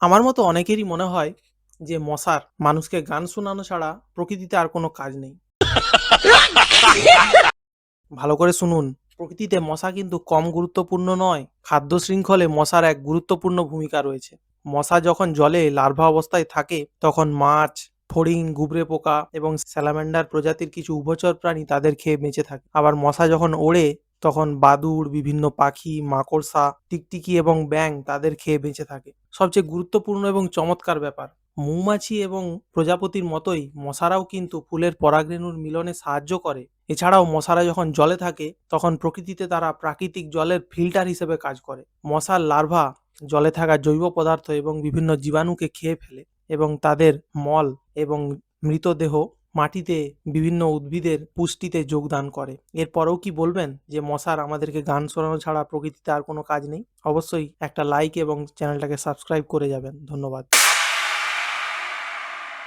আমার মতো অনেকেরই মনে হয় যে মশার মানুষকে গান শোনানো ছাড়া প্রকৃতিতে আর কোনো কাজ নেই। ভালো করে শুনুন, প্রকৃতিতে মশা কিন্তু কম গুরুত্বপূর্ণ নয়। খাদ্য শৃঙ্খলে মশার এক গুরুত্বপূর্ণ ভূমিকা রয়েছে। মশা যখন জলে লার্ভা অবস্থায় থাকে তখন মাছ, ফড়িং, গুবরে পোকা এবং স্যালামান্ডার প্রজাতির কিছু উভচর প্রাণী তাদের খেয়ে বেঁচে থাকে। আবার মশা যখন ওড়ে তখন বাদুড়, বিভিন্ন পাখি, মাকড়সা, টিকটিকি এবং ব্যাঙ তাদের খেয়ে বেঁচে থাকে। সবচেয়ে গুরুত্বপূর্ণ এবং চমৎকার ব্যাপার, মৌমাছি এবং প্রজাপতির মতোই মশারাও কিন্তু ফুলের পরাগরেণুর মিলনে সাহায্য করে। এছাড়াও মশারা যখন জলে থাকে তখন প্রকৃতিতে তারা প্রাকৃতিক জলের ফিল্টার হিসেবে কাজ করে। মশার লার্ভা জলে থাকা জৈব পদার্থ এবং বিভিন্ন জীবাণুকে খেয়ে ফেলে এবং তাদের মল এবং মৃতদেহ মাটিতে বিভিন্ন উদ্ভিদের পুষ্টিতে যোগদান করে। এরপরেও কি বলবেন যে মশার আমাদেরকে গান শোনানো ছাড়া প্রকৃতিতে আর কোনো কাজ নেই? অবশ্যই একটা লাইক এবং চ্যানেলটাকে সাবস্ক্রাইব করে যাবেন। ধন্যবাদ।